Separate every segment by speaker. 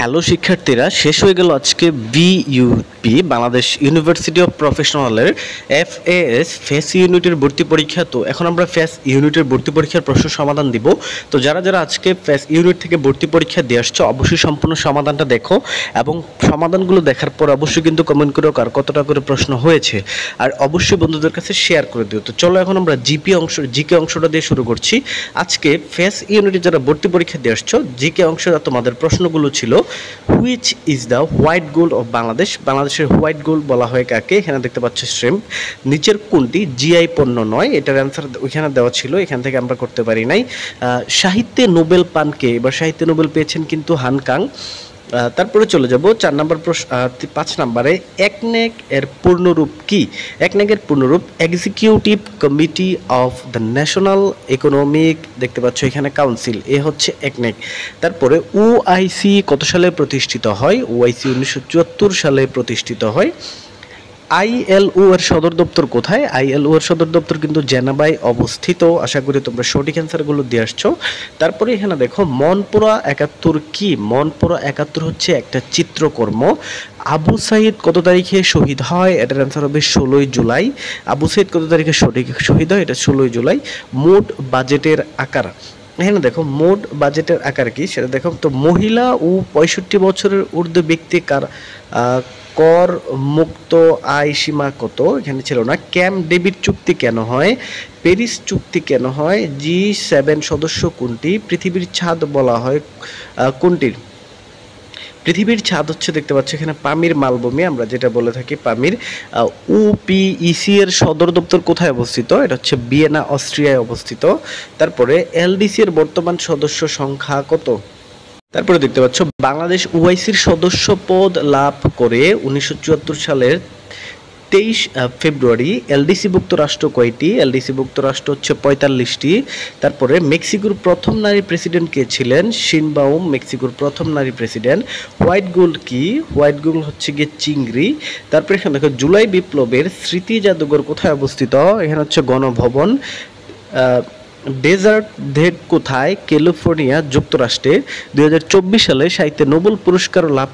Speaker 1: Hello শিক্ষার্থীরা, শেষ হয়ে গেল আজকে বিইউপি বাংলাদেশ ইউনিভার্সিটি অফ প্রফেশনালের FAS ফেস ইউনিটের ভর্তি পরীক্ষা। তো এখন আমরা ফেস ইউনিটের ভর্তি পরীক্ষার প্রশ্ন সমাধান দিব। তো যারা যারা আজকে ফেস ইউনিট থেকে ভর্তি পরীক্ষা দিয়ে আসছো অবশ্যই সম্পূর্ণ সমাধানটা দেখো এবং সমাধানগুলো দেখার পর অবশ্যই কিন্তু কমেন্ট করো কার কতটা করে প্রশ্ন হয়েছে, আর অবশ্যই বন্ধুদের কাছে শেয়ার করে দিও। তো চলো এখন আমরা জিকে অংশটা দিয়ে শুরু করছি। আজকে ফেস ইউনিটে যারা ভর্তি পরীক্ষা দিয়ে আসছো জিকে অংশটা তোমাদের প্রশ্নগুলো ছিল, which is the white gold of Bangladesh? বাংলাদেশের হোয়াইট গোল্ড বলা হয় কাকে? এখানে দেখতে পাচ্ছ শ্রিম্প। নিচের কোনটি জিআই পণ্য নয়? এটার অ্যান্সার ওইখানে দেওয়া ছিল, এখান থেকে আমরা করতে পারি নাই। সাহিত্যে নোবেল পান কে? এবার সাহিত্যে নোবেল পেয়েছেন কিন্তু হানকাং। তারপরে চলে যাব 4 নম্বর প্রশ্ন। 5 নম্বরে একনেক এর পূর্ণরূপ কি? একনেকের পূর্ণরূপ executive committee of the national economic, দেখতে পাচ্ছ এখানে কাউন্সিল, এ হচ্ছে একনেক। তারপরে ওআইসি কত সালে প্রতিষ্ঠিত হয়? ওআইসি 1974 সালে প্রতিষ্ঠিত হয়। ILO এর সদর দপ্তর কোথায়? ILO এর সদর দপ্তর কিন্তু জেনেভায় অবস্থিত। আশা করি তোমরা সঠিক অ্যান্সারগুলো দিয়ে আসছো। তারপরে এখানে দেখো মনপুরা 71 কি? মনপুরা 71 হচ্ছে একটা চিত্রকর্ম। আবু সাইদ কত তারিখে শহীদ হয়? এটার অ্যান্সার হবে 16 জুলাই। আবু সাইদ কত তারিখে শহীদ হয়? এটা 16 জুলাই। মোট বাজেটের আকার, এখানে দেখো মোট বাজেটের আকার কি সেটা দেখো। তো মহিলা ও 65 বছরের ঊর্ধ্ব ব্যক্তি কর মুক্ত আয় সীমা কত? এখানে ছিল না। ক্যাম্প ডেভিড চুক্তি কেন হয়? প্যারিস চুক্তি কেন হয়? G7 সদস্য কোনটি? পৃথিবীর ছাদ বলা হয় কোনটির? পৃথিবীর ছাদ হচ্ছে, দেখতে পাচ্ছ এখানে পামির মালভূমি, আমরা যেটা বলে থাকি পামির। UPEC এর সদর দপ্তর কোথায় অবস্থিত? এটা হচ্ছে ভিয়েনা, অস্ট্রিয়ায় অবস্থিত। তারপরে LDC এর বর্তমান সদস্য সংখ্যা কত? তারপরে দেখতে পাচ্ছ বাংলাদেশ ওআইসির সদস্য পদ লাভ করে 1974 সালের 23 ফেব্রুয়ারি। এলডিসি ভুক্ত রাষ্ট্র কয়টি? এলডিসি ভুক্ত রাষ্ট্র হচ্ছে 45টি। তারপরে মেক্সিকোর প্রথম নারী প্রেসিডেন্ট কে ছিলেন? শিনবাউম মেক্সিকোর প্রথম নারী প্রেসিডেন্ট। হোয়াইট গোল্ড কি? হোয়াইট গোল্ড হচ্ছে গিয়ে চিংড়ি। তারপরে এখানে দেখো জুলাই বিপ্লবের স্মৃতি জাদুঘর কোথায় অবস্থিত? এখানে হচ্ছে গণভবন। ডেজার্ট ডেট কোথায়? ক্যালিফোর্নিয়া, যুক্তরাষ্ট্রে। 2024 সালে সাহিত্যে নোবেল পুরস্কার লাভ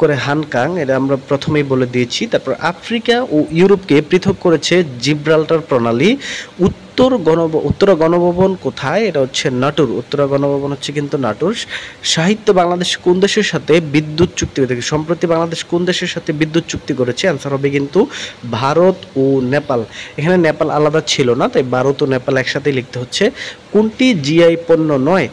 Speaker 1: করে হানকাং, এটা আমরা প্রথমেই বলে দিয়েছি। তারপর আফ্রিকা ও ইউরোপকে পৃথক করেছে জিব্রাল্টার প্রণালী। উত্তরা গণভবন কোথায়? এটা হচ্ছে নাটোর। উত্তরা গণভবন হচ্ছে কিন্তু নাটোর। সাহিত্য বাংলাদেশ কোন দেশের সাথে বিদ্যুৎ চুক্তি হয়ে থাকে? সম্প্রতি বাংলাদেশ কোন দেশের সাথে বিদ্যুৎ চুক্তি করেছে? অ্যান্সার হবে কিন্তু ভারত ও নেপাল। এখানে নেপাল আলাদা ছিল না, তাই ভারত ও নেপাল একসাথে লিখতে হচ্ছে। কোনটি জিআই পণ্য নয়?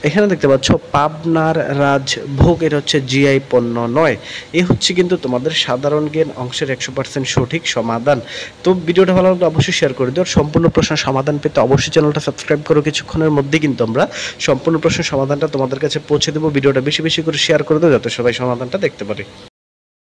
Speaker 1: এখানে দেখতে পাচ্ছ পাবনার রাজভোগ, এটা হচ্ছে জিআই পণ্য নয়। এ হচ্ছে কিন্তু তোমাদের সাধারণ জ্ঞান অংশের 100% সঠিক সমাধান। তো ভিডিওটা ভালো লাগলে অবশ্যই শেয়ার করে দিও। সম্পূর্ণ প্রশ্নের সমাধান পেতে অবশ্যই চ্যানেলটা সাবস্ক্রাইব করো। কিছুক্ষণের মধ্যে কিন্তু আমরা সম্পূর্ণ প্রশ্নের সমাধানটা তোমাদের কাছে পৌঁছে দেবো। ভিডিওটা বেশি বেশি করে শেয়ার করে দাও যাতে সবাই সমাধানটা দেখতে পারে।